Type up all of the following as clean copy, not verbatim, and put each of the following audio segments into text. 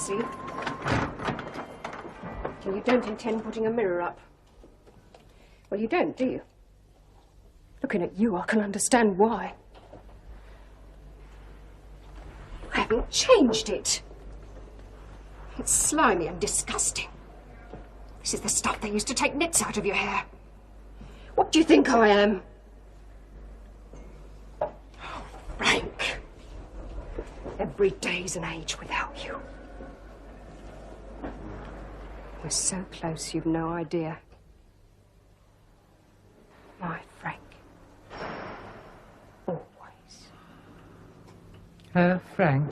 see. So you don't intend putting a mirror up? Well, you don't, do you? Looking at you, I can understand why. I haven't changed it. It's slimy and disgusting. This is the stuff they used to take nits out of your hair. What do you think I am? Oh, Frank. Every day's an age without you. We're so close, you've no idea. My Frank. Always. Frank.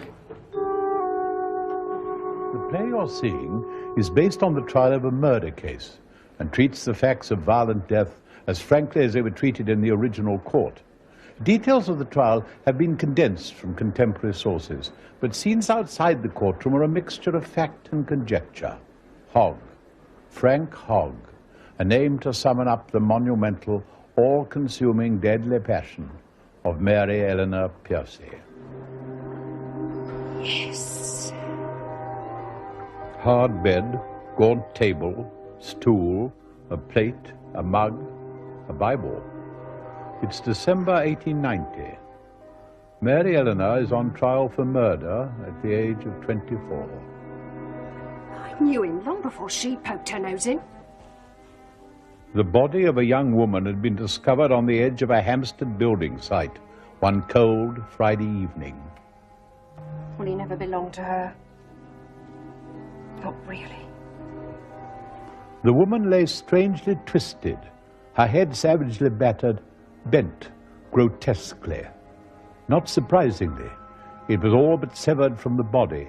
The play you're seeing is based on the trial of a murder case and treats the facts of violent death as frankly as they were treated in the original court. Details of the trial have been condensed from contemporary sources, but scenes outside the courtroom are a mixture of fact and conjecture. Hogg, Frank Hogg, a name to summon up the monumental, all-consuming, deadly passion of Mary Eleanor Piercy. Yes. Hard bed, gaunt table, stool, a plate, a mug, a Bible. It's December 1890. Mary Eleanor is on trial for murder at the age of 24. I knew him long before she poked her nose in. The body of a young woman had been discovered on the edge of a Hampstead building site one cold Friday evening. Well, he never belonged to her. Not really. The woman lay strangely twisted, her head savagely battered, bent grotesquely. Not surprisingly, it was all but severed from the body.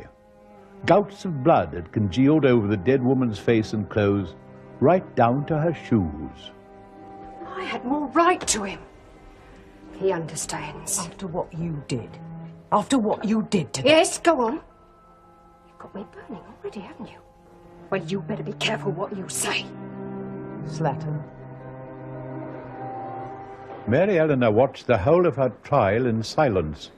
Gouts of blood had congealed over the dead woman's face and clothes, right down to her shoes. I had more right to him. He understands. After what you did. After what you did to me. Yes, go on. You've got me burning already, haven't you? Well, you better be careful what you say. Slattern. Mary Eleanor watched the whole of her trial in silence.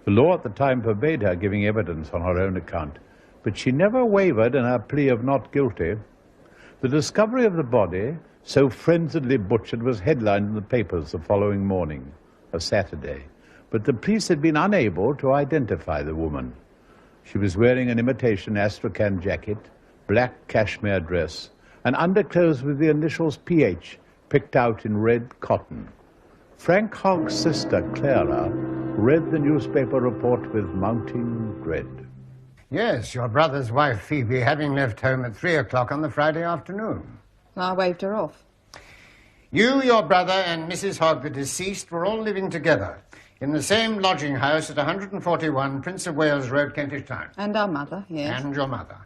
The law at the time forbade her giving evidence on her own account, but she never wavered in her plea of not guilty. The discovery of the body, so frenziedly butchered, was headlined in the papers the following morning, a Saturday, but the police had been unable to identify the woman. She was wearing an imitation astrakhan jacket, black cashmere dress, and underclothes with the initials PH picked out in red cotton. Frank Hogg's sister, Clara, read the newspaper report with mounting dread. Yes, your brother's wife, Phoebe, having left home at 3 o'clock on the Friday afternoon. I waved her off. You, your brother, and Mrs. Hogg, the deceased, were all living together in the same lodging house at 141 Prince of Wales Road, Kentish Town. And our mother, yes. And your mother.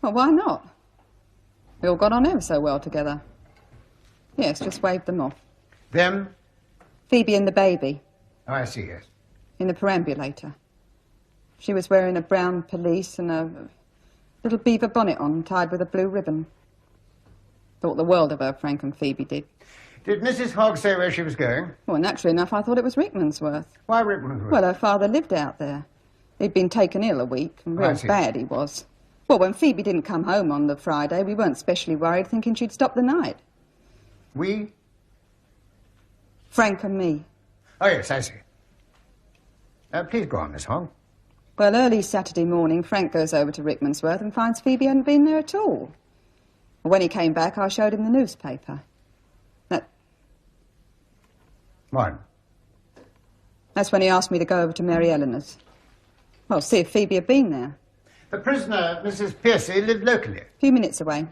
Well, why not? We all got on ever so well together. Yes, just waved them off. Them? Phoebe and the baby. Oh, I see, yes. In the perambulator. She was wearing a brown pelisse and a little beaver bonnet on, tied with a blue ribbon. Thought the world of her, Frank and Phoebe did. Did Mrs. Hogg say where she was going? Well, naturally enough, I thought it was Rickmansworth. Why Rickmansworth? Well, her father lived out there. He'd been taken ill a week, and real bad he was. Well, when Phoebe didn't come home on the Friday, we weren't specially worried, thinking she'd stop the night. We? Frank and me. Oh, yes, I see. Please go on, Miss Hogg. Well, early Saturday morning, Frank goes over to Rickmansworth and finds Phoebe hadn't been there at all. When he came back, I showed him the newspaper. What? That's when he asked me to go over to Mary Eleanor's. Well, see if Phoebe had been there. The prisoner, Mrs. Piercy, lived locally. A few minutes away.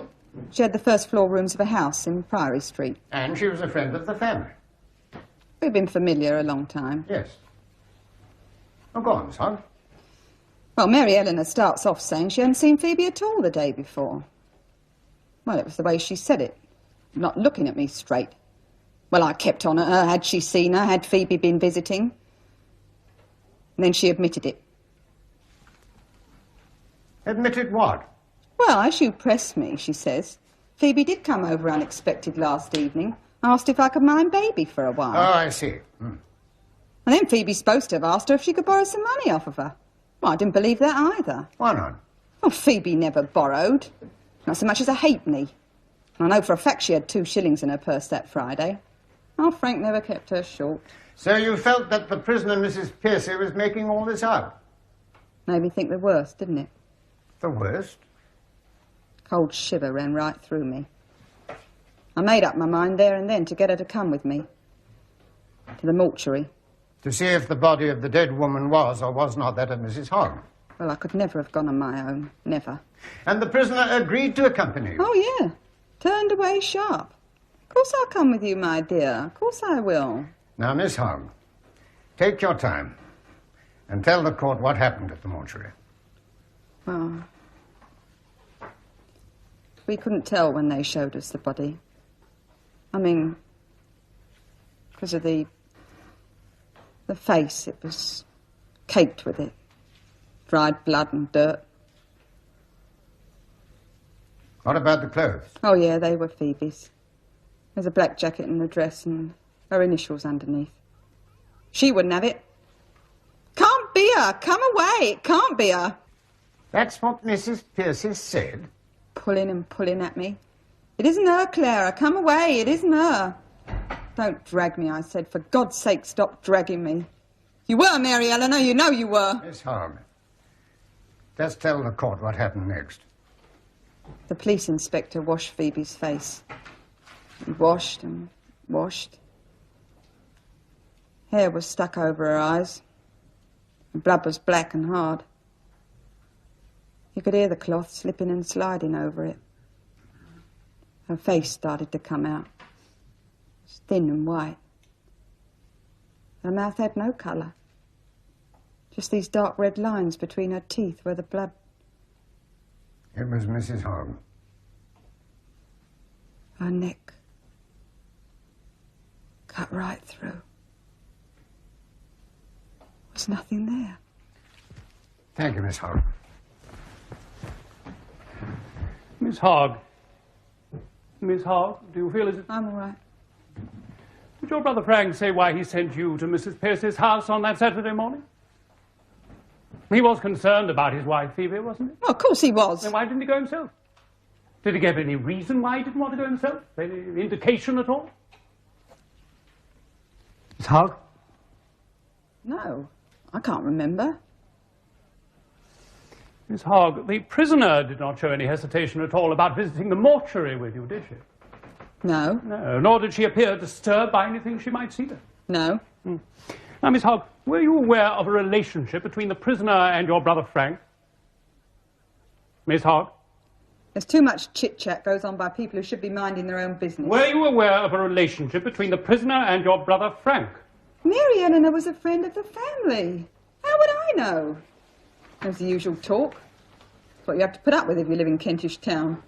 She had the first floor rooms of a house in Priory Street. And she was a friend of the family. We've been familiar a long time. Yes. Oh, go on, Miss Hogg. Well, Mary Eleanor starts off saying she hadn't seen Phoebe at all the day before. Well, it was the way she said it, not looking at me straight. Well, I kept on at her. Had she seen her? Had Phoebe been visiting? And then she admitted it. Admitted what? Well, as you pressed me, she says, Phoebe did come over unexpected last evening. Asked if I could mind baby for a while. Oh, I see. And then Phoebe's supposed to have asked her if she could borrow some money off of her. Well, I didn't believe that either. Why not? Oh, Phoebe never borrowed. Not so much as a halfpenny. I know for a fact she had 2 shillings in her purse that Friday. Oh, Frank never kept her short. So you felt that the prisoner, Mrs. Piercy, was making all this up? Made me think the worst, didn't it? The worst? Cold shiver ran right through me. I made up my mind there and then to get her to come with me. To the mortuary. To see if the body of the dead woman was or was not that of Mrs. Hogg. Well, I could never have gone on my own. Never. And the prisoner agreed to accompany you? Oh, yeah. Turned away sharp. Of course I'll come with you, my dear. Of course I will. Now, Miss Hogg, take your time and tell the court what happened at the mortuary. Well, we couldn't tell when they showed us the body. I mean, because of the face, it was caked with it. Dried blood and dirt. What about the clothes? Oh, yeah, they were Phoebe's. There's a black jacket and a dress and her initials underneath. She wouldn't have it. Can't be her. Come away. It can't be her. That's what Mrs. Piercy said? Pulling and pulling at me. It isn't her, Clara. Come away. It isn't her. Don't drag me, I said. For God's sake, stop dragging me. You were, Mary Eleanor. You know you were. Miss Hogg, just tell the court what happened next. The police inspector washed Phoebe's face. He washed and washed. Hair was stuck over her eyes. The blood was black and hard. You could hear the cloth slipping and sliding over it. Her face started to come out. It was thin and white. Her mouth had no colour. Just these dark red lines between her teeth where the blood... It was Mrs. Hogg. Her neck cut right through. There was nothing there. Thank you, Miss Hogg. Miss Hogg. Miss Hogg, do you feel as if... I'm all right. Did your brother Frank say why he sent you to Mrs. Piercy's house on that Saturday morning? He was concerned about his wife, Phoebe, wasn't he? Well, of course he was. Then why didn't he go himself? Did he give any reason why he didn't want to go himself? Any indication at all? Miss Hogg? No, I can't remember. Miss Hogg, the prisoner did not show any hesitation at all about visiting the mortuary with you, did she? No. No, nor did she appear disturbed by anything she might see there. No. Now, Miss Hogg, were you aware of a relationship between the prisoner and your brother Frank? Miss Hogg? There's too much chit-chat goes on by people who should be minding their own business. Were you aware of a relationship between the prisoner and your brother Frank? Mary Eleanor was a friend of the family. How would I know? There's the usual talk. It's what you have to put up with if you live in Kentish Town.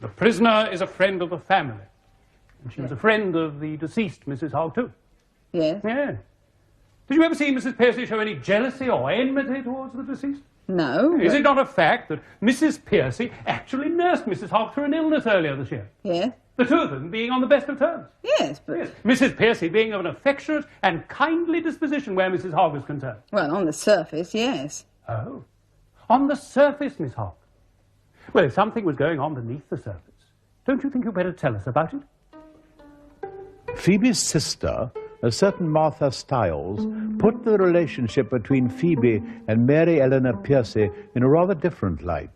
The prisoner is a friend of the family. And she was a friend of the deceased, Mrs. Hogg, too. Yes? Yeah. Did you ever see Mrs. Piercy show any jealousy or enmity towards the deceased? No. Is it not a fact that Mrs. Piercy actually nursed Mrs. Hogg through an illness earlier this year? Yes? The two of them being on the best of terms. Yes, but... Yes. Mrs. Piercy being of an affectionate and kindly disposition where Mrs. Hogg was concerned. Well, on the surface, yes. Oh. On the surface, Miss Hogg. Well, if something was going on beneath the surface, don't you think you'd better tell us about it? Phoebe's sister, a certain Martha Stiles, put the relationship between Phoebe and Mary Eleanor Piercy in a rather different light.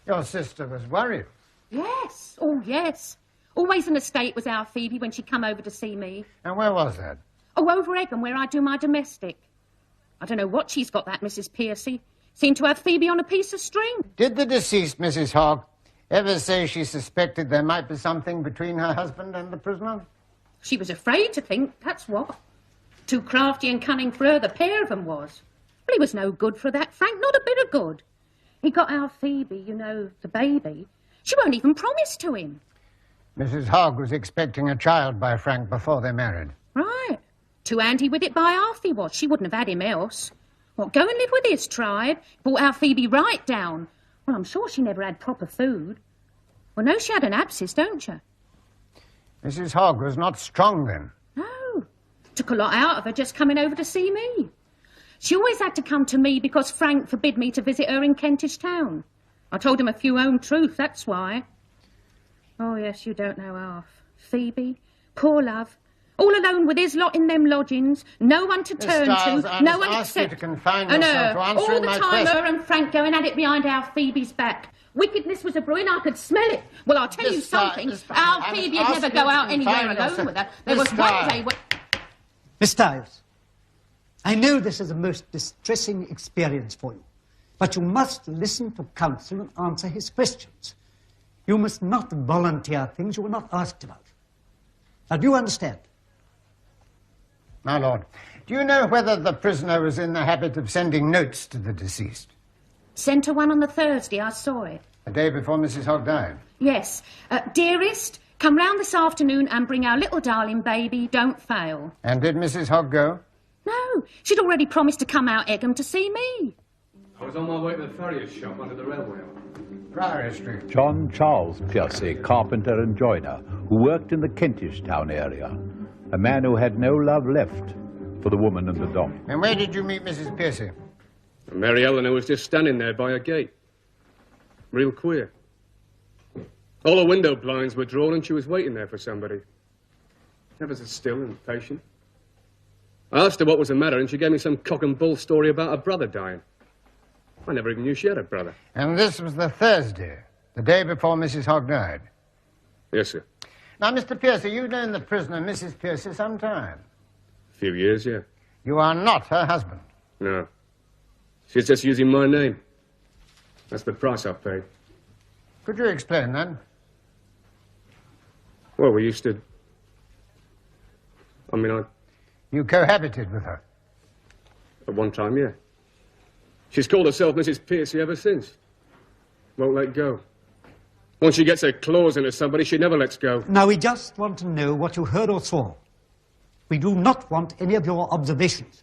Your sister was worried. Yes, oh yes. Always in a state was our Phoebe when she come over to see me. And where was that? Oh, over Egham, where I do my domestic. I don't know what she's got, that Mrs. Piercy. Seemed to have Phoebe on a piece of string. Did the deceased, Mrs. Hogg, ever say she suspected there might be something between her husband and the prisoner? She was afraid to think, that's what. Too crafty and cunning for her, the pair of them was. Well, he was no good for that, Frank, not a bit of good. He got our Phoebe, you know, the baby. She won't even promise to him. Mrs. Hogg was expecting a child by Frank before they married. Right. Too handy with it by half he was. She wouldn't have had him else. What, go and live with his tribe? Brought our Phoebe right down. Well, I'm sure she never had proper food. Well, no, she had an abscess, don't you? Mrs. Hogg was not strong then. No. Took a lot out of her just coming over to see me. She always had to come to me because Frank forbid me to visit her in Kentish Town. I told him a few home truths, that's why. Oh, yes, you don't know half. Phoebe, poor love, all alone with his lot in them lodgings, no one to turn Stiles, to, I no must one ask you except... to confine and yourself to answering all the my time question. her and Frank going at it behind our Phoebe's back. Wickedness was a brewing, I could smell it. Well, I'll tell you something, our Phoebe'd never go out anywhere alone with her. There was one day when... Miss Stiles, I know this is a most distressing experience for you, but you must listen to counsel and answer his questions. You must not volunteer things you were not asked about. Now, do you understand? My lord, do you know whether the prisoner was in the habit of sending notes to the deceased? Sent her one on the Thursday, I saw it. The day before Mrs. Hogg died? Yes. Dearest, come round this afternoon and bring our little darling baby, don't fail. And did Mrs. Hogg go? No, she'd already promised to come out Egham to see me. I was on my way to the farrier's shop under the railway. Priory Street. John Charles Piercy, carpenter and joiner, who worked in the Kentish town area. A man who had no love left for the woman and the dog. And where did you meet Mrs. Piercy? Mary Eleanor was just standing there by a gate. Real queer. All the window blinds were drawn and she was waiting there for somebody. Ever so still and patient. I asked her what was the matter and she gave me some cock and bull story about her brother dying. I never even knew she had a brother. And this was the Thursday, the day before Mrs. Hogg died? Yes, sir. Now, Mr. Piercy, you've known the prisoner, Mrs. Piercy, some time. A few years, yeah. You are not her husband. No. She's just using my name. That's the price I paid. Could you explain that? Well, we used to... You cohabited with her? At one time, yeah. She's called herself Mrs. Piercy ever since. Won't let go. Once she gets her claws into somebody, she never lets go. Now, we just want to know what you heard or saw. We do not want any of your observations.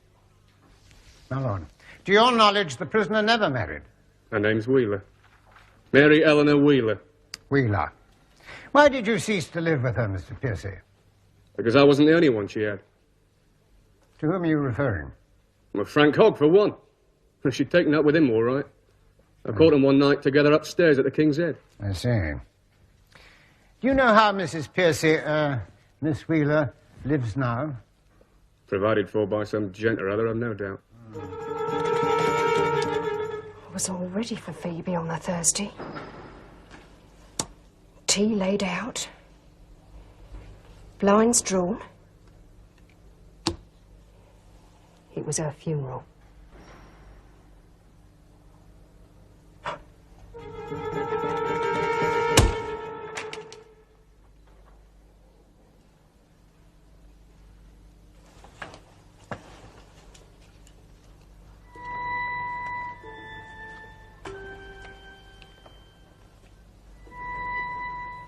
My lord, to your knowledge, the prisoner never married? Her name's Wheeler. Mary Eleanor Wheeler. Wheeler. Why did you cease to live with her, Mr. Piercy? Because I wasn't the only one she had. To whom are you referring? Well, Frank Hogg, for one. She'd taken up with him, all right. I caught them one night together upstairs at the King's Head. I see. Do you know how Mrs. Piercy, Miss Wheeler, lives now? Provided for by some gent or other, I've no doubt. I was all ready for Phoebe on the Thursday. Tea laid out. Blinds drawn. It was her funeral.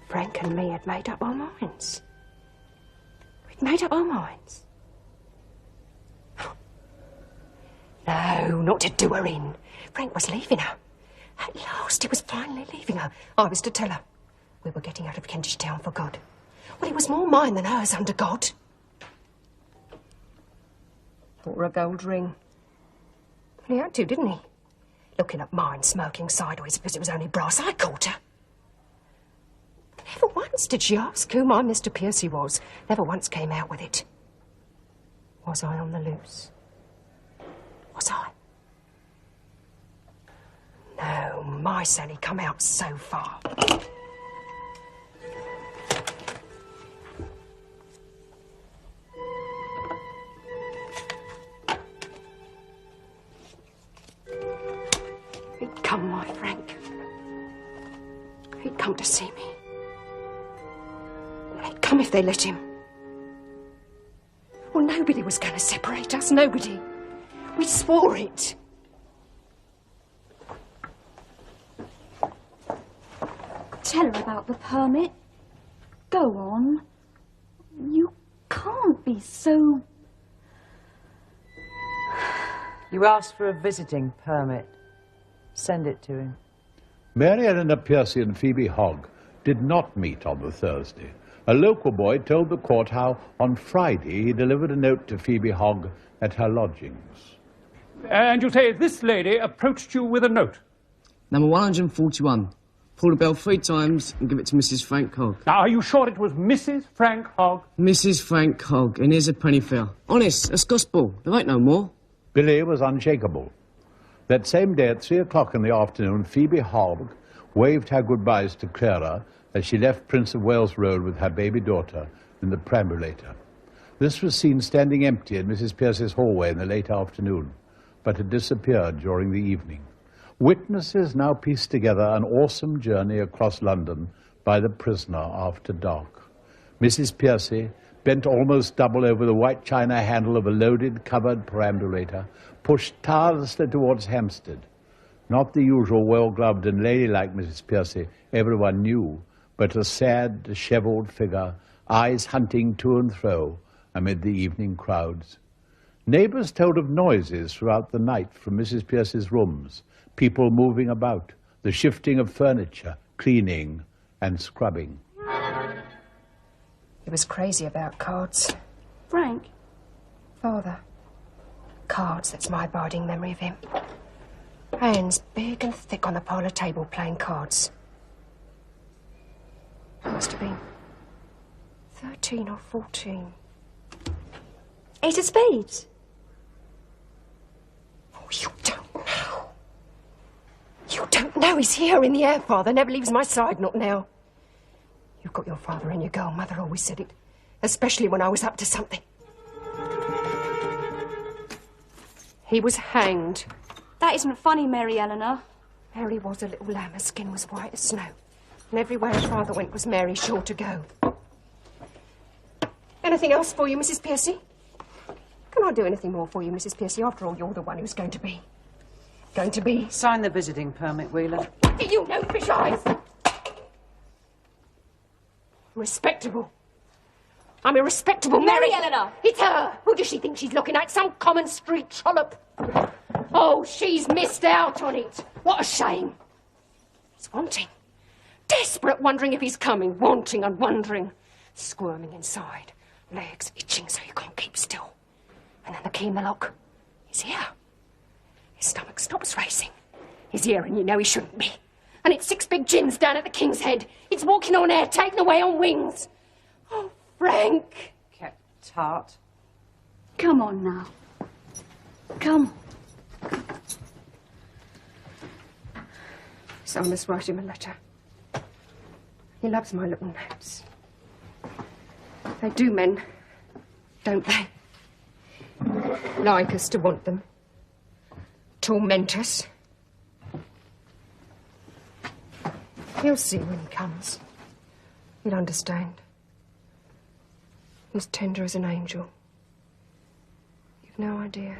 Frank and me had made up our minds. We'd made up our minds. No, not to do her in. Frank was leaving her. At last, he was finally leaving her. I was to tell her. We were getting out of Kentish Town for good. Well, it was more mine than hers, under God. Bought her a gold ring. He had to, didn't he? Looking at mine, smirking sideways because it was only brass. I caught her. Never once did she ask who my Mr. Piercy was. Never once came out with it. Was I on the loose? Was I? No, my Sally come out so far. He'd come, my Frank. He'd come to see me. He'd come if they let him. Well, nobody was going to separate us, nobody. We swore it. Tell her about the permit. Go on. You can't be so... You asked for a visiting permit. Send it to him. Mary Eleanor Piercy and Phoebe Hogg did not meet on the Thursday. A local boy told the court how on Friday he delivered a note to Phoebe Hogg at her lodgings. And you say this lady approached you with a note? Number 141. Pull the bell 3 times and give it to Mrs. Frank Hogg. Now, are you sure it was Mrs. Frank Hogg? Mrs. Frank Hogg, and here's a penny fare. Honest, that's gospel. There ain't no more. Billy was unshakable. That same day at 3 o'clock in the afternoon, Phoebe Hogg waved her goodbyes to Clara as she left Prince of Wales Road with her baby daughter in the perambulator. This was seen standing empty in Mrs. Pierce's hallway in the late afternoon, but had disappeared during the evening. Witnesses now pieced together an awesome journey across London by the prisoner after dark. Mrs. Pierce, bent almost double over the white china handle of a loaded, covered perambulator, pushed tirelessly towards Hampstead. Not the usual well-gloved and ladylike Mrs. Pierce everyone knew, but a sad, dishevelled figure, eyes hunting to and fro amid the evening crowds. Neighbours told of noises throughout the night from Mrs. Pierce's rooms, people moving about, the shifting of furniture, cleaning and scrubbing. He was crazy about cards. Frank? Father. Cards, that's my abiding memory of him. Hands big and thick on the parlour table playing cards. I must have been 13 or 14. 8 of spades? Oh, you don't know. You don't know he's here in the air, Father. Never leaves my side, not now. You've got your father in your girl. Mother always said it. Especially when I was up to something. He was hanged. That isn't funny, Mary Eleanor. Mary was a little lamb. Her skin was white as snow. And everywhere her father went was Mary sure to go. Anything else for you, Mrs. Piercy? Can I do anything more for you, Mrs. Piercy? After all, you're the one who's going to be. Sign the visiting permit, Wheeler. You know, fish eyes! Respectable. I'm a respectable Mary Eleanor! It's her! Who does she think she's looking at? Some common street trollop? Oh, she's missed out on it. What a shame. He's wanting. Desperate, wondering if he's coming. Wanting and wondering. Squirming inside. Legs itching so you can't keep still. And then the key in the lock. He's here. His stomach stops racing. He's here and you know he shouldn't be. And it's 6 big gins down at the King's Head. It's walking on air, taken away on wings. Oh, Frank. Kept tart. Come on now. Come. So I must write him a letter. He loves my little notes. They do, men, don't they? Like us to want them. Torment us. He'll see when he comes. He'll understand. He's tender as an angel. You've no idea.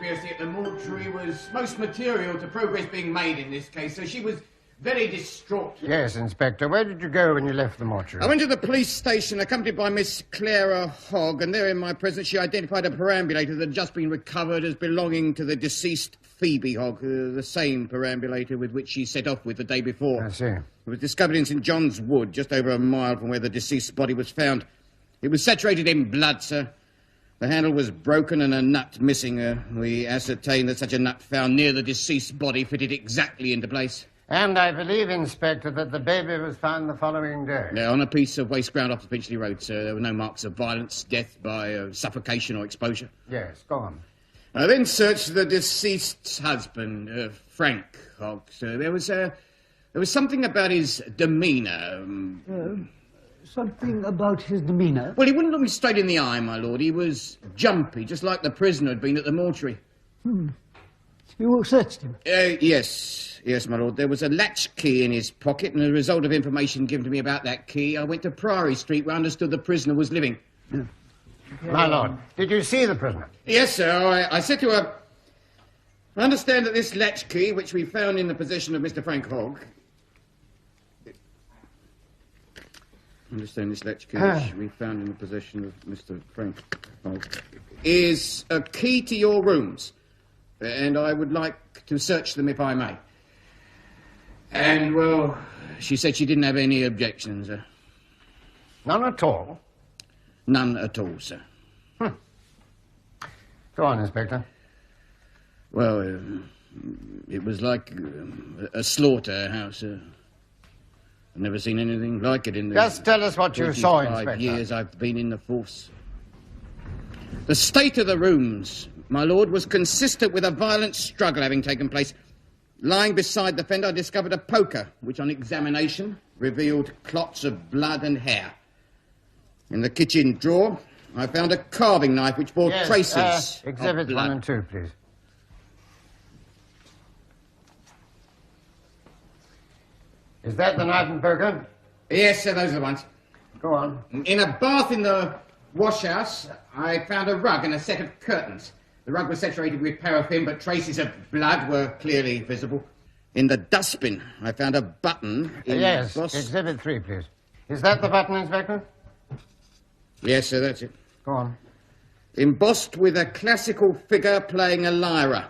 At the mortuary was most material to progress being made in this case, so she was very distraught. Yes, Inspector. Where did you go when you left the mortuary? I went to the police station accompanied by Miss Clara Hogg, and there in my presence she identified a perambulator that had just been recovered as belonging to the deceased Phoebe Hogg, the same perambulator with which she set off with the day before. I see. It was discovered in St. John's Wood, just over a mile from where the deceased's body was found. It was saturated in blood, sir. The handle was broken and a nut missing. We ascertained that such a nut found near the deceased's body fitted exactly into place. And I believe, Inspector, that the baby was found the following day. Yeah, on a piece of waste ground off the Finchley Road, sir. There were no marks of violence, death by suffocation or exposure. Yes, go on. I then searched the deceased's husband, Frank Hogg, sir. There was something about his demeanour. Something about his demeanour? Well, he wouldn't look me straight in the eye, my lord. He was jumpy, just like the prisoner had been at the mortuary. You searched him? Yes, my lord. There was a latch key in his pocket, and as a result of information given to me about that key, I went to Priory Street, where I understood the prisoner was living. My lord, did you see the prisoner? Yes, sir. I said to her, I understand that this latch key, which we found in the possession of Mr. Frank Hogg... understand this latch key, which we found in the possession of Mr. Frank Hogg, is a key to your rooms, and I would like to search them if I may. And, well, she said she didn't have any objections, sir. None at all? None at all, sir. Go on, Inspector. Well, it was like a slaughterhouse. I've never seen anything like it in the... Just tell us what you saw, Inspector. 5 years I've been in the force. The state of the rooms, my lord, was consistent with a violent struggle having taken place. Lying beside the fender, I discovered a poker, which on examination revealed clots of blood and hair. In the kitchen drawer, I found a carving knife which bore traces of Exhibits blood. 1 and 2, please. Is that the knife and poker? Yes, sir, those are the ones. Go on. In a bath in the washhouse, I found a rug and a set of curtains. The rug was saturated with paraffin, but traces of blood were clearly visible. In the dustbin, I found a button in Yes, Exhibit 3, please. Is that the button, Inspector? Yes, sir, that's it. Go on. Embossed with a classical figure playing a lyra.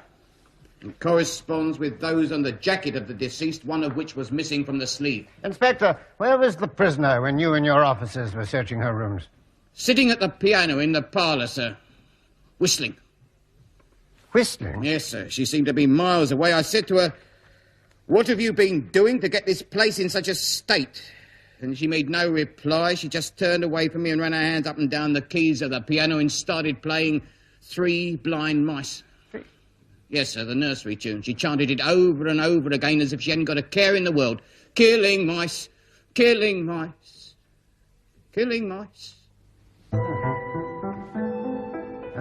It corresponds with those on the jacket of the deceased, one of which was missing from the sleeve. Inspector, where was the prisoner when you and your officers were searching her rooms? Sitting at the piano in the parlour, sir. Whistling. Whistling? Yes, sir. She seemed to be miles away. I said to her, "What have you been doing to get this place in such a state?" And she made no reply. She just turned away from me and ran her hands up and down the keys of the piano and started playing Three Blind Mice. Yes, sir, the nursery tune. She chanted it over and over again as if she hadn't got a care in the world. Killing mice, killing mice, killing mice. And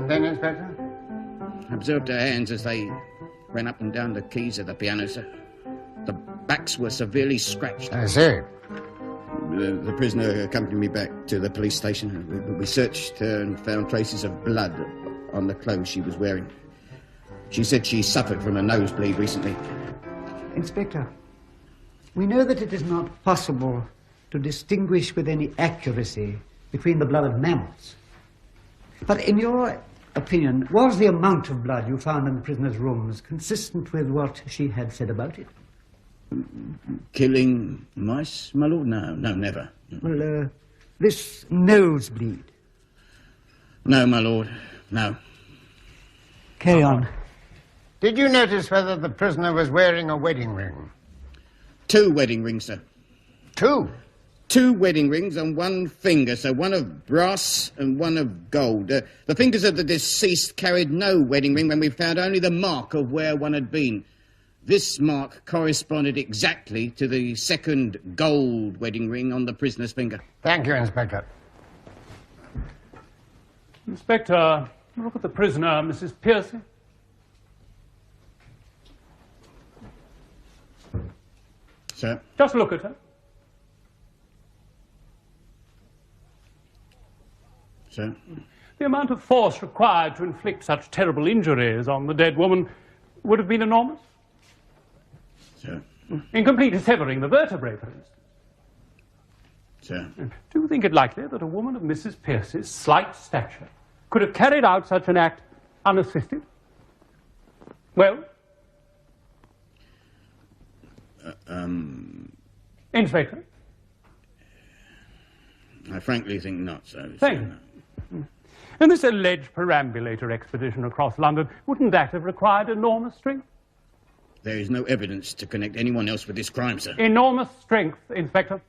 then, Inspector? I observed her hands as they ran up and down the keys of the piano, sir. The backs were severely scratched. I see. The prisoner accompanied me back to the police station. We searched her and found traces of blood on the clothes she was wearing. She said she suffered from a nosebleed recently. Inspector, we know that it is not possible to distinguish with any accuracy between the blood of mammals. But in your opinion, was the amount of blood you found in the prisoner's rooms consistent with what she had said about it? Killing mice, my lord? No, never. Well, this nosebleed. No, my lord, no. Carry on. Did you notice whether the prisoner was wearing a wedding ring? 2 wedding rings, sir. 2? 2 wedding rings on one finger, sir. One of brass and one of gold. The fingers of the deceased carried no wedding ring when we found only the mark of where one had been. This mark corresponded exactly to the second gold wedding ring on the prisoner's finger. Thank you, Inspector. Inspector, look at the prisoner, Mrs. Piercy. Sir? Just look at her. Sir? The amount of force required to inflict such terrible injuries on the dead woman would have been enormous. Sir? In completely severing the vertebrae, for instance. Sir? Do you think it likely that a woman of Mrs. Piercy's slight stature could have carried out such an act unassisted? Well? Inspector? I frankly think not, sir. Thank you. And this alleged perambulator expedition across London, wouldn't that have required enormous strength? There is no evidence to connect anyone else with this crime, sir. Enormous strength, Inspector.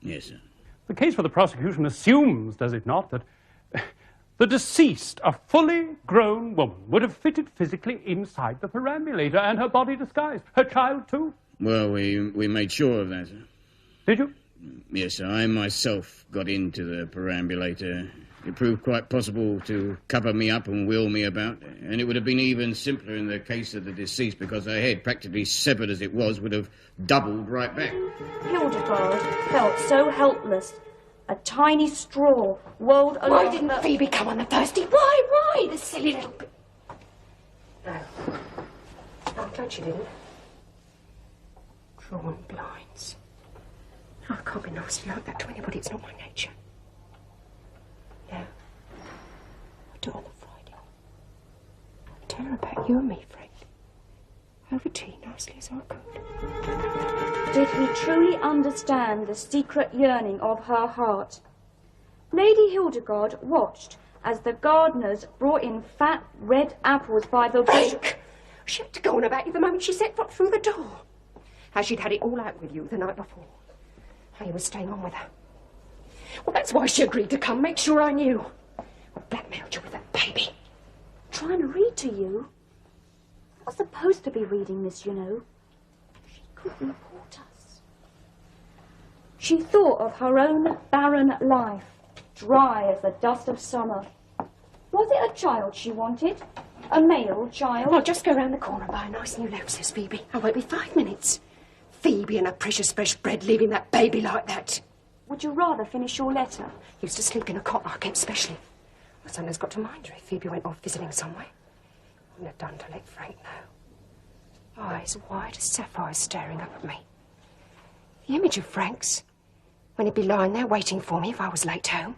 Yes, sir. The case for the prosecution assumes, does it not, that the deceased, a fully grown woman, would have fitted physically inside the perambulator and her body disguised. Her child, too. Well, we made sure of that, sir. Did you? Yes, sir. I myself got into the perambulator. It proved quite possible to cover me up and wheel me about, and it would have been even simpler in the case of the deceased because her head, practically severed as it was, would have doubled right back. Hildegard felt so helpless. A tiny straw whirled along. Why didn't Phoebe come on the Thursday? Why? The silly little... No. I'm glad she didn't. Drawn blinds. I can't be nasty like that to anybody. It's not my nature. No. I'll do it on the Friday. I'll tell her about you and me, Frank. Over tea, nicely as I could. Did he truly understand the secret yearning of her heart? Lady Hildegard watched as the gardeners brought in fat red apples by the bushel. She had to go on about you the moment she set foot through the door. How she'd had it all out with you the night before. How you were staying on with her. Well, that's why she agreed to come, make sure I knew. I blackmailed you with that baby. Trying to read to you? I'm not supposed to be reading this, you know. She could report us. She thought of her own barren life, dry as the dust of summer. Was it a child she wanted? A male child? I'll just go round the corner and buy a nice new loaf, says Phoebe. I won't be 5 minutes. Phoebe and her precious fresh bread leaving that baby like that. Would you rather finish your letter? Used to sleep in a cot I kept specially. My son has got to mind her if Phoebe went off visiting somewhere. Wouldn't have done to let Frank know. Eyes wide as sapphires staring up at me. The image of Frank's, when he'd be lying there waiting for me if I was late home.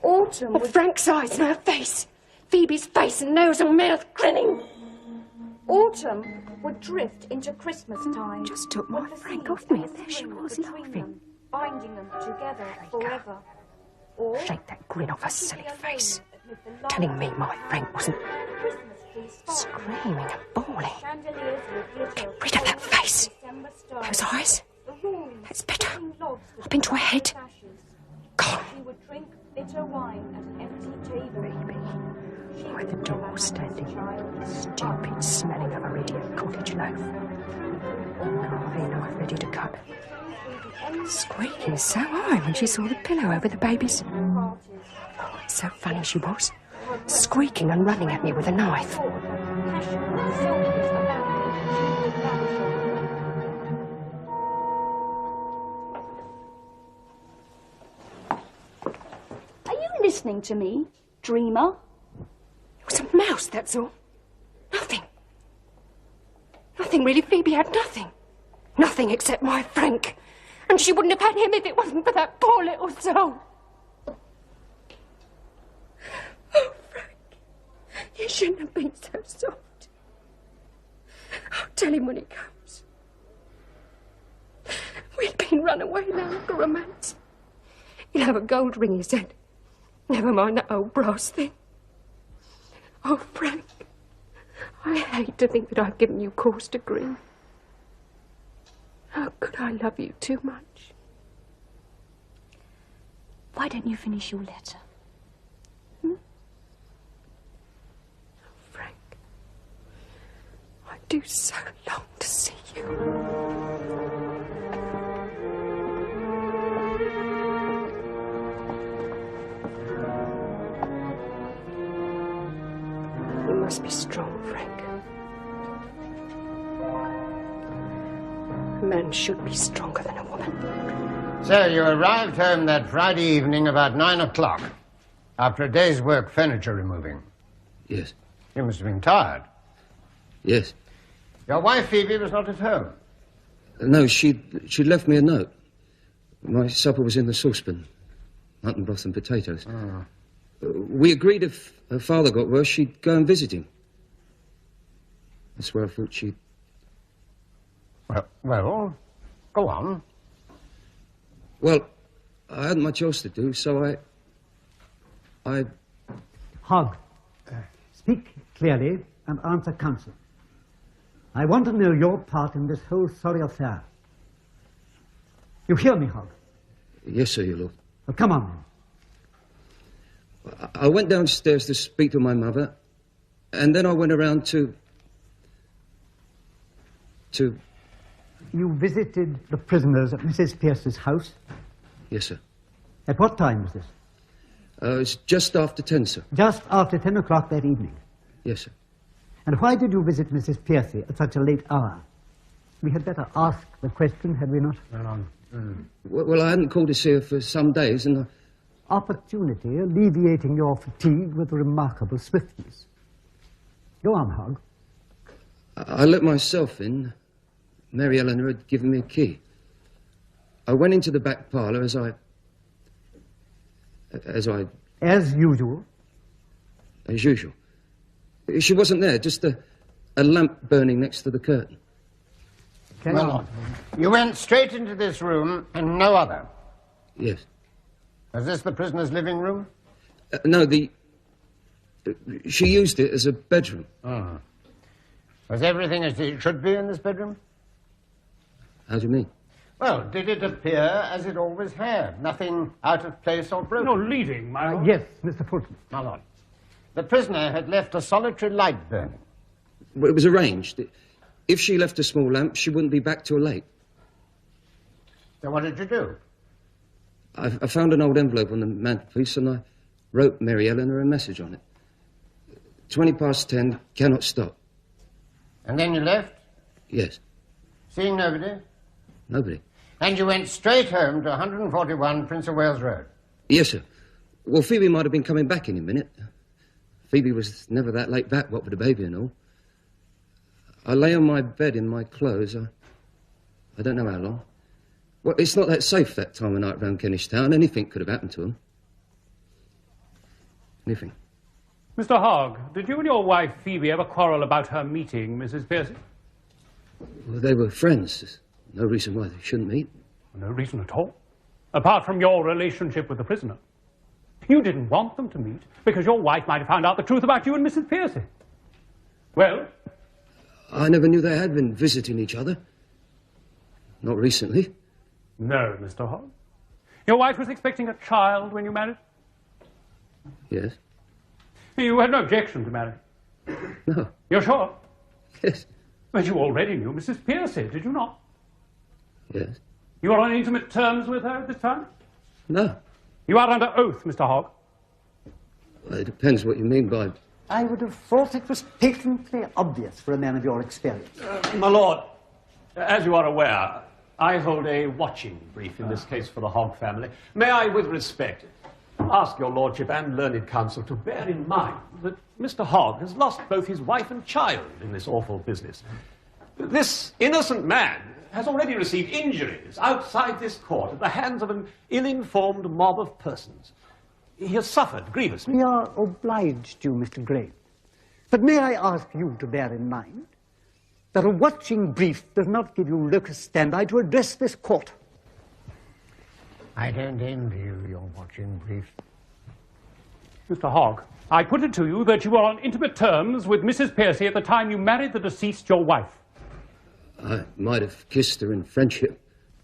Autumn would... Frank's eyes and her face. Phoebe's face and nose and mouth grinning. Autumn would drift into Christmas time. Just took my Frank off me, and there she was, laughing. Them, binding them together forever. Or shake that grin off her silly face, telling me my Frank wasn't screaming and bawling. Get rid of that face, those eyes. That's better. Up into her head. God. She would drink bitter wine at an empty table. Baby. By the door, standing, stupid, smelling of her idiot cottage loaf. Carving knife ready to cut. Squeaking so high when she saw the pillow over the baby's. Oh, it's so funny she was. Squeaking and running at me with a knife. Are you listening to me, dreamer? It was a mouse, that's all. Nothing. Nothing, really. Phoebe had nothing. Nothing except my Frank. And she wouldn't have had him if it wasn't for that poor little soul. Oh, Frank, you shouldn't have been so soft. I'll tell him when he comes. We'd been run away now for romance. He'll have a gold ring, he said. Never mind that old brass thing. Oh, Frank, I hate to think that I've given you cause to grieve. How could I love you too much? Why don't you finish your letter? Oh, Frank, I do so long to see you. You must be strong, Frank. A man should be stronger than a woman. So you arrived home that Friday evening about 9 o'clock, after a day's work furniture removing. Yes. You must have been tired. Yes. Your wife, Phoebe, was not at home. No, she'd left me a note. My supper was in the saucepan. Mutton broth and potatoes. Oh. We agreed if her father got worse, she'd go and visit him. That's where I thought she'd... Well, go on. Well, I hadn't much else to do, so I... Hogg, speak clearly and answer counsel. I want to know your part in this whole sorry affair. You hear me, Hogg? Yes, sir, your lord. Well, come on, then. I went downstairs to speak to my mother, and then I went around to... You visited the prisoners at Mrs. Pierce's house? Yes, sir. At what time was this? It's just after 10, sir. Just after 10 o'clock that evening? Yes, sir. And why did you visit Mrs. Pierce at such a late hour? We had better ask the question, had we not? Well, I hadn't called to see her for some days, and Opportunity alleviating your fatigue with remarkable swiftness. Go on, Hogg. I let myself in. Mary Eleanor had given me a key. I went into the back parlour as usual? As usual. She wasn't there, just a lamp burning next to the curtain. Well, you went straight into this room and no other? Yes. Was this the prisoner's living room? No, she used it as a bedroom. Oh. Was everything as it should be in this bedroom? How do you mean? Well, did it appear as it always had? Nothing out of place or broken? You're leading, my lord. Yes, Mr. Fulton. My lord. The prisoner had left a solitary light burning. Well, it was arranged. If she left a small lamp, she wouldn't be back till late. So what did you do? I found an old envelope on the mantelpiece and I wrote Mary Eleanor a message on it. 10:20, cannot stop. And then you left? Yes. Seeing nobody? Nobody. And you went straight home to 141 Prince of Wales Road? Yes, sir. Well, Phoebe might have been coming back any minute. Phoebe was never that late back, what with the baby and all. I lay on my bed in my clothes. I don't know how long. Well, it's not that safe that time of night round Kentish Town. Anything could have happened to them. Anything. Mr. Hogg, did you and your wife, Phoebe, ever quarrel about her meeting Mrs. Piercy? Well, they were friends. There's no reason why they shouldn't meet. No reason at all. Apart from your relationship with the prisoner. You didn't want them to meet because your wife might have found out the truth about you and Mrs. Piercy. Well? I never knew they had been visiting each other. Not recently. No, Mr. Hogg. Your wife was expecting a child when you married? Yes. You had no objection to marry? No. You're sure? Yes. But you already knew Mrs. Piercy, did you not? Yes. You are on intimate terms with her at this time? No. You are under oath, Mr. Hogg. Well, it depends what you mean by... I would have thought it was patently obvious for a man of your experience. My lord, as you are aware, I hold a watching brief in this case for the Hogg family. May I, with respect, ask your lordship and learned counsel to bear in mind that Mr. Hogg has lost both his wife and child in this awful business. This innocent man has already received injuries outside this court at the hands of an ill-informed mob of persons. He has suffered grievously. We are obliged to you, Mr. Gray. But may I ask you to bear in mind that a watching brief does not give you locus standi to address this court. I don't envy you your watching brief. Mr. Hogg, I put it to you that you were on intimate terms with Mrs. Piercy at the time you married the deceased, your wife. I might have kissed her in friendship.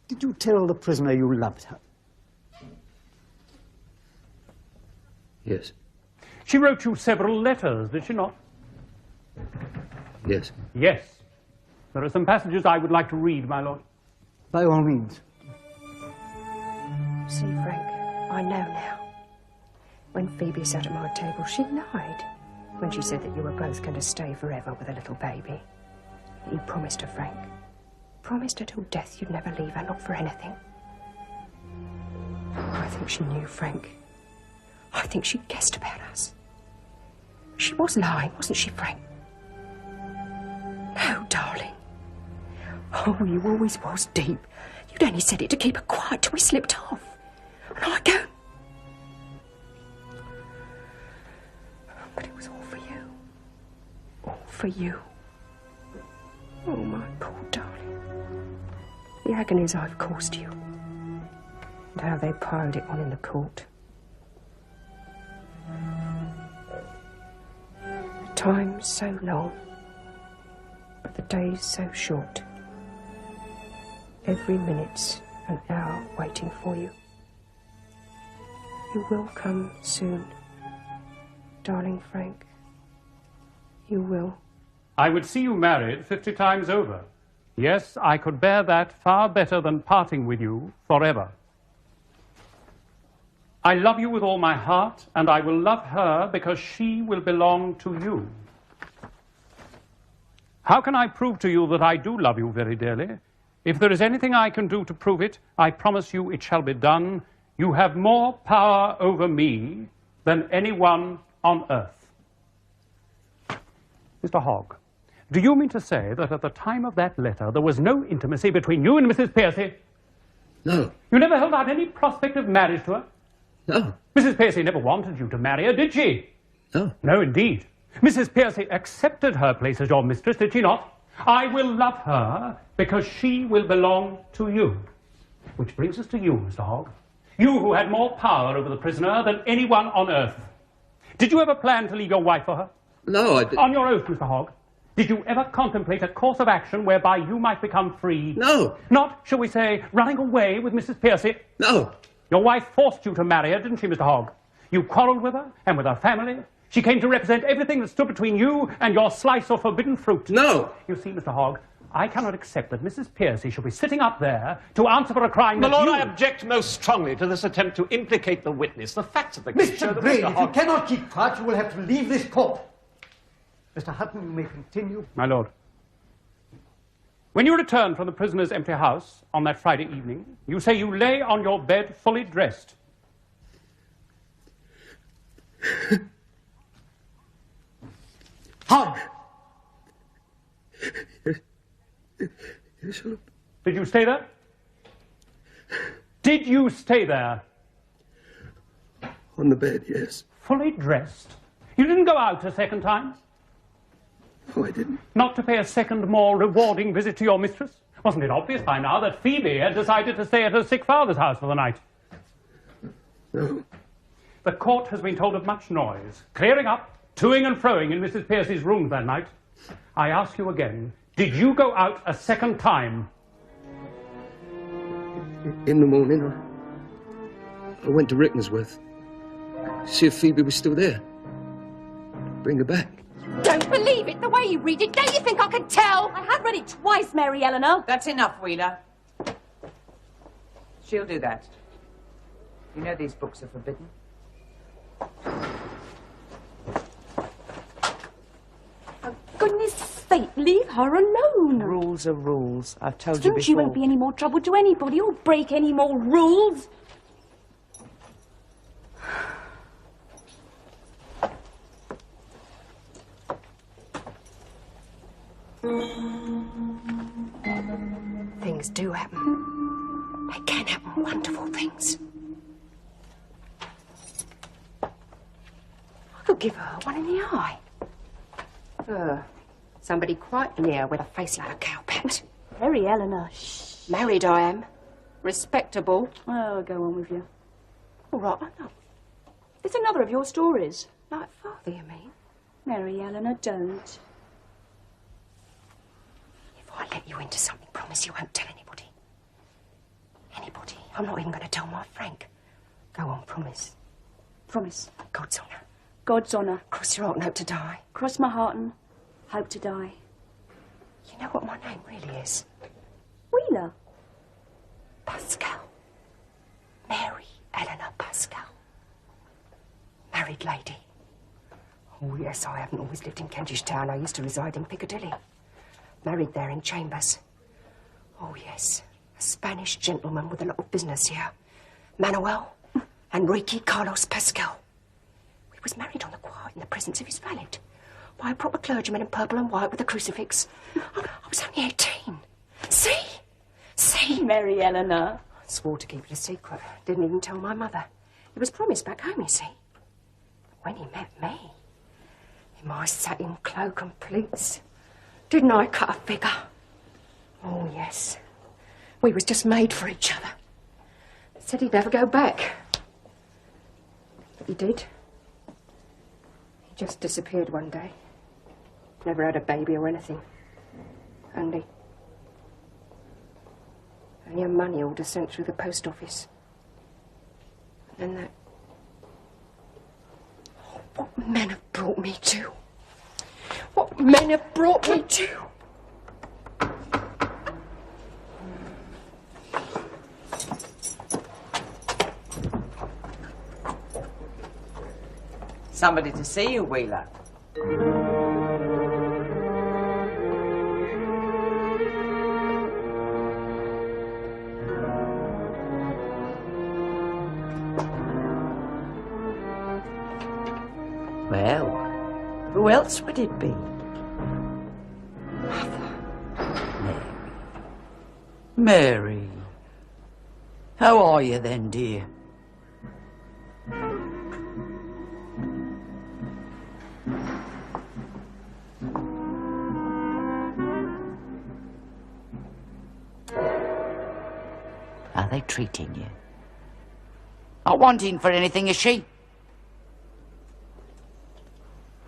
Did you tell the prisoner you loved her? Yes. She wrote you several letters, did she not? Yes. Yes. There are some passages I would like to read, my lord. By all means. See, Frank, I know now. When Phoebe sat at my table, she lied when she said that you were both going to stay forever with a little baby. You promised her, Frank. Promised her till death you'd never leave her, not for anything. I think she knew, Frank. I think she guessed about us. She was lying, wasn't she, Frank? No, darling. Oh, you always was deep. You'd only said it to keep her quiet till we slipped off. And I go. But it was all for you. All for you. Oh, my poor darling. The agonies I've caused you. And how they piled it on in the court. The time's so long, but the day's so short. Every minute's an hour waiting for you. You will come soon, darling Frank. You will. I would see you married 50 times over. Yes, I could bear that far better than parting with you forever. I love you with all my heart, and I will love her because she will belong to you. How can I prove to you that I do love you very dearly? If there is anything I can do to prove it, I promise you it shall be done. You have more power over me than anyone on earth. Mr. Hogg, do you mean to say that at the time of that letter there was no intimacy between you and Mrs. Piercy? No. You never held out any prospect of marriage to her? No. Mrs. Piercy never wanted you to marry her, did she? No. No, indeed. Mrs. Piercy accepted her place as your mistress, did she not? I will love her because she will belong to you. Which brings us to you, Mr. Hogg. You who had more power over the prisoner than anyone on earth. Did you ever plan to leave your wife for her? No, I did. On your oath, Mr. Hogg, did you ever contemplate a course of action whereby you might become free? No. Not, shall we say, running away with Mrs. Piercy? No. Your wife forced you to marry her, didn't she, Mr. Hogg? You quarrelled with her and with her family. She came to represent everything that stood between you and your slice of forbidden fruit. No. You see, Mr. Hogg, I cannot accept that Mrs. Piercy should be sitting up there to answer for a crime My that lord, you... I object most strongly to this attempt to implicate the witness. The facts of the case show Mr. that Gray, Mr. if Hogg... you cannot keep quiet, you will have to leave this court. Mr. Hutton, you may continue. My lord, when you returned from the prisoner's empty house on that Friday evening, you say you lay on your bed fully dressed. Hogg! Yes, Lord. Did you stay there? Did you stay there? On the bed, yes. Fully dressed? You didn't go out a second time? No, I didn't. Not to pay a second more rewarding visit to your mistress? Wasn't it obvious by now that Phoebe had decided to stay at her sick father's house for the night? No. The court has been told of much noise, clearing up, toing and froing in Mrs. Piercy's rooms that night. I ask you again, did you go out a second time? In the morning, I went to Rickmansworth to see if Phoebe was still there. Bring her back. Don't believe it the way you read it. Don't you think I can tell? I have read it twice, Mary Eleanor. That's enough, Wheeler. She'll do that. You know these books are forbidden. For goodness sake, leave her alone. Rules are rules. I've told you Don't before. you won't be any more trouble to anybody or break any more rules. Things do happen. They can happen, wonderful things. I could give her one in the eye. Somebody quite near with a face like a cowpat. Mary Eleanor, shh. Married I am. Respectable. Oh, go on with you. All right, I know. It's another of your stories. Like father, you mean? Mary Eleanor, don't. If I let you into something, promise you won't tell anybody. Anybody. I'm not even going to tell my Frank. Go on, promise. Promise. God's honour. God's honour. Cross your heart and hope to die. Cross my heart and hope to die. You know what my name really is? Wheeler. Pascal. Mary Eleanor Pascal. Married lady. Oh, yes, I haven't always lived in Kentish Town. I used to reside in Piccadilly. Married there in chambers. Oh, yes. A Spanish gentleman with a lot of business here. Manuel Enrique Carlos Pascal. We was married on the quiet in the presence of his valet. By a proper clergyman in purple and white with a crucifix. I was only 18. See? See? Mary Eleanor. I swore to keep it a secret. Didn't even tell my mother. It was promised back home, you see. When he met me, in my satin cloak and pleats, didn't I cut a figure? Oh, yes. We was just made for each other. Said he'd never go back. But he did. He just disappeared one day. Never had a baby or anything. Only a money order sent through the post office. And then that... Oh, what men have brought me to. What men have brought me to. Somebody to see you, Wheeler. Well, who else would it be? Mary. Mary. How are you then, dear? Are they treating you? Not wanting for anything, is she?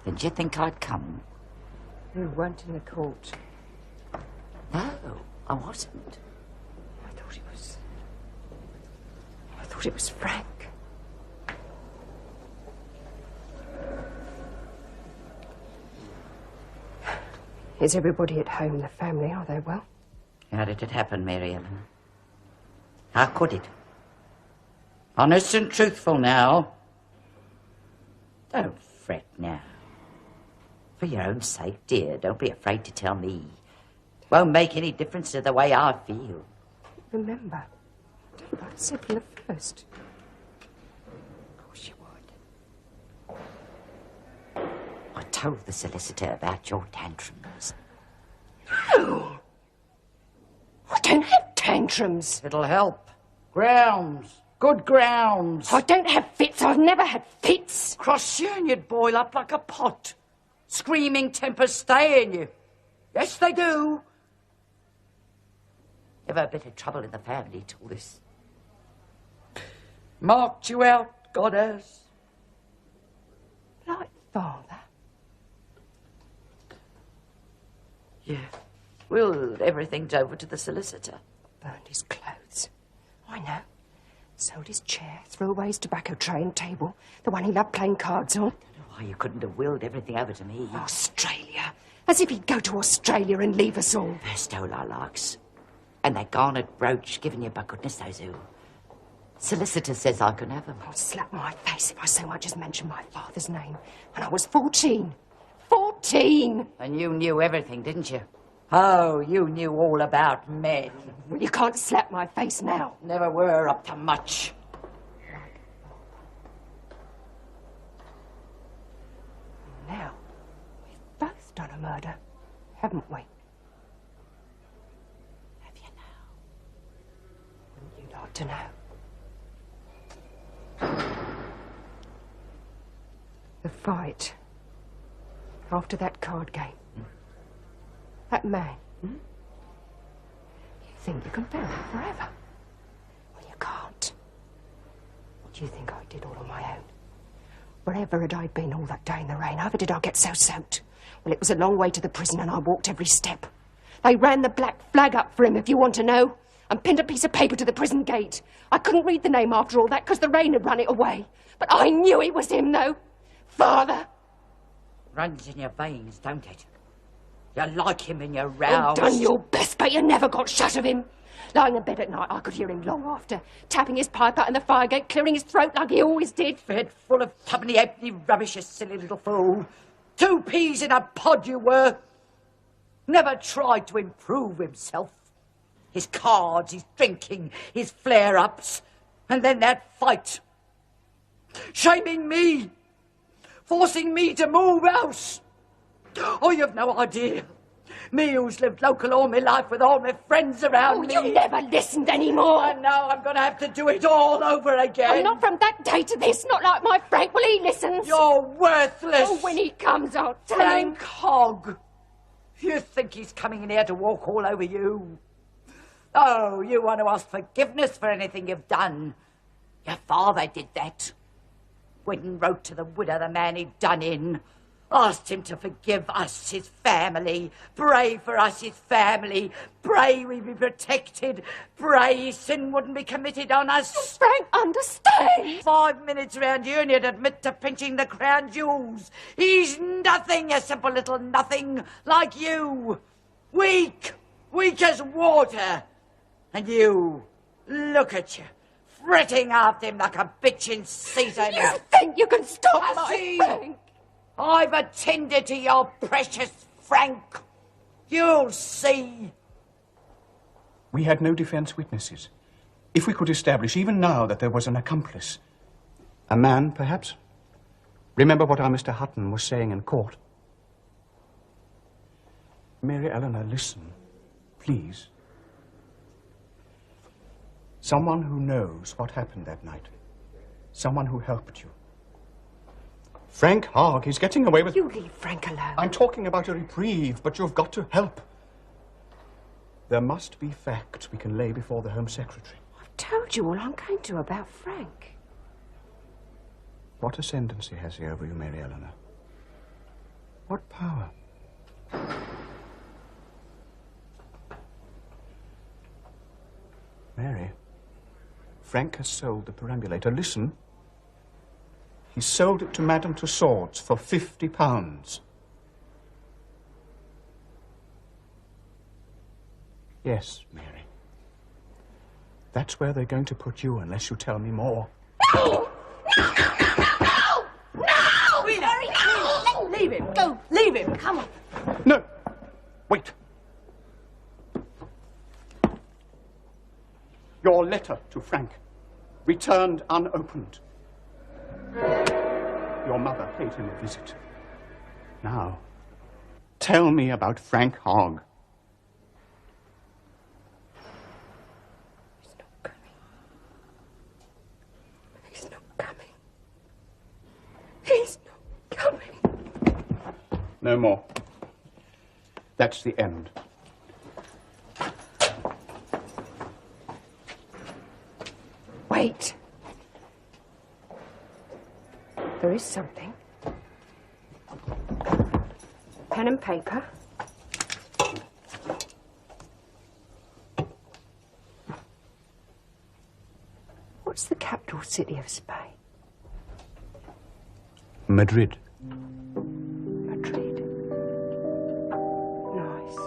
Did you think I'd come? You weren't in the court. No, I wasn't. I thought it was Frank. Is everybody at home, the family? Are they well? How did it happen, Mary Ellen? How could it? Honest and truthful now. Don't fret now. For your own sake, dear, don't be afraid to tell me. Won't make any difference to the way I feel. Remember, I said from the first. Of course you would. I told the solicitor about your tantrums. No! I don't have tantrums. It'll help. Grounds. Good grounds. I don't have fits. I've never had fits. Cross you and you'd boil up like a pot. Screaming tempers stay in you. Yes, they do. Never a bit of trouble in the family till this. Marked you out, God has. Like father. Yeah. Well, everything's over to the solicitor. Burned his clothes. I know. Sold his chair, threw away his tobacco tray and table, the one he loved playing cards on. Why, you couldn't have willed everything over to me. Australia. As if he'd go to Australia and leave us all. They stole our likes. And that garnet brooch given you by goodness knows who. Solicitor says I can have them. I'll slap my face if I so much as mention my father's name. When I was 14. 14! And you knew everything, didn't you? Oh, you knew all about men. Well, you can't slap my face now. Never were up to much. Now, we've both done a murder, haven't we? Have you now? Wouldn't you like to know? The fight. After that card game. That man. You think you can bear it forever? Well, you can't. What do you think I did all on my own? Wherever had I been all that day in the rain? However did I get so soaked? Well, it was a long way to the prison and I walked every step. They ran the black flag up for him, if you want to know, and pinned a piece of paper to the prison gate. I couldn't read the name after all that because the rain had run it away. But I knew it was him, though. Father. Runs in your veins, don't it? You like him and you're roused. You've done your best, but you never got shut of him. Lying in bed at night, I could hear him long after, tapping his pipe out in the fire gate, clearing his throat like he always did. Fed full of tubpenny halfpenny rubbish, you silly little fool. 2 peas in a pod you were. Never tried to improve himself. His cards, his drinking, his flare-ups, and then that fight. Shaming me. Forcing me to move house. Oh, you've no idea. Me who's lived local all my life with all my friends around me. You never listened anymore. And now I'm going to have to do it all over again. Oh, not from that day to this. Not like my Frank. Well, he listens. You're worthless. Oh, when he comes, I'll tell him. Frank Hogg. You think he's coming in here to walk all over you? Oh, you want to ask forgiveness for anything you've done. Your father did that. Went and wrote to the widow the man he'd done in. Asked him to forgive us, his family. Pray for us, his family. Pray we be protected. Pray sin wouldn't be committed on us. Frank, understand. 5 minutes round here and you'd admit to pinching the crown jewels. He's nothing, you simple little nothing, like you. Weak. Weak as water. And you, look at you. Fretting after him like a bitch in season. You think you can stop my Frank? I've attended to your precious Frank. You'll see. We had no defence witnesses. If we could establish even now that there was an accomplice, a man, perhaps? Remember what our Mr. Hutton was saying in court. Mary Eleanor, listen, please. Someone who knows what happened that night. Someone who helped you. Frank Hogg, he's getting away with... You leave Frank alone. I'm talking about a reprieve, but you've got to help. There must be facts we can lay before the Home Secretary. I've told you all I'm going to about Frank. What ascendancy has he over you, Mary Eleanor? What power? Mary, Frank has sold the perambulator. Listen. He sold it to Madame Tussauds for £50. Yes, Mary. That's where they're going to put you unless you tell me more. No! No, no, no, no, no! No! Mary, no! Leave him. Go. Leave him. Come on. No. Wait. Your letter to Frank, returned unopened. Your mother paid him a visit. Now, tell me about Frank Hogg. He's not coming. He's not coming. No more. That's the end. Wait. There is something. Pen and paper. What's the capital city of Spain? Madrid. Madrid. Nice.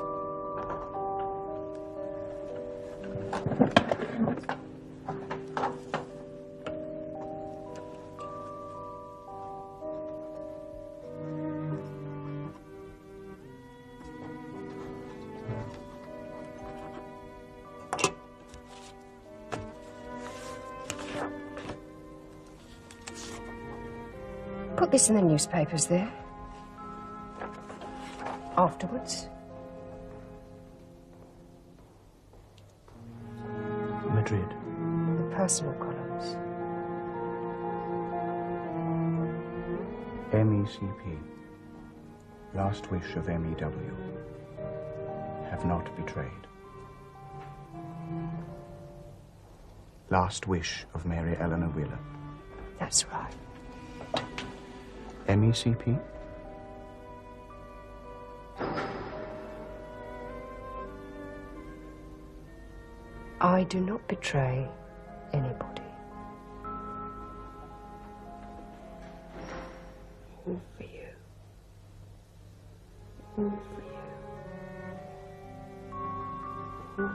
Got this in the newspapers there. Afterwards. Madrid. The personal columns. MECP. Last wish of MEW. Have not betrayed. Last wish of Mary Eleanor Wheeler. That's right. MECP? I do not betray anybody. All for you. All for you. All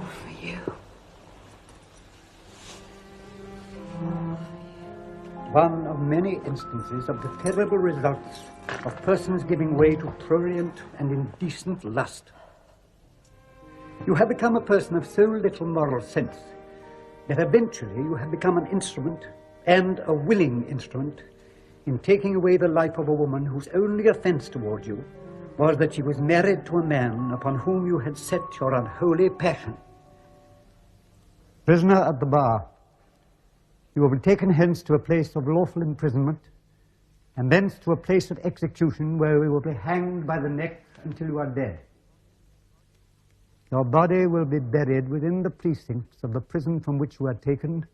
for you. One of many instances of the terrible results of persons giving way to prurient and indecent lust. You have become a person of so little moral sense that eventually you have become an instrument, and a willing instrument, in taking away the life of a woman whose only offence toward you was that she was married to a man upon whom you had set your unholy passion. Prisoner at the bar, you will be taken hence to a place of lawful imprisonment, and thence to a place of execution where you will be hanged by the neck until you are dead. Your body will be buried within the precincts of the prison from which you are taken,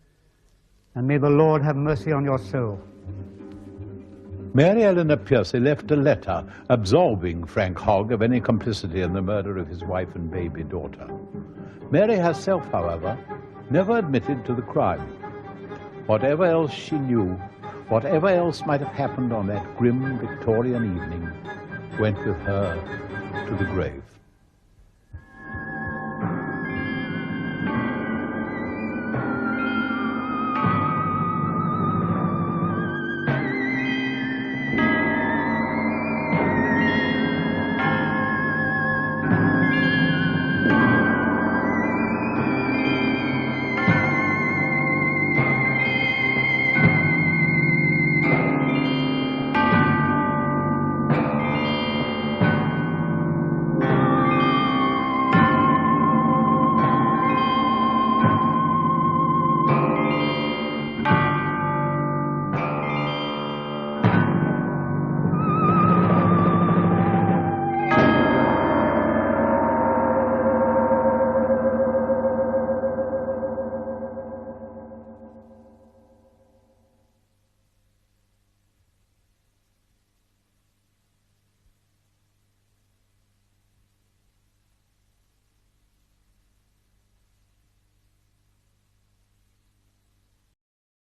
and may the Lord have mercy on your soul. Mary Eleanor Piercy left a letter absolving Frank Hogg of any complicity in the murder of his wife and baby daughter. Mary herself, however, never admitted to the crime. Whatever else she knew, whatever else might have happened on that grim Victorian evening, went with her to the grave.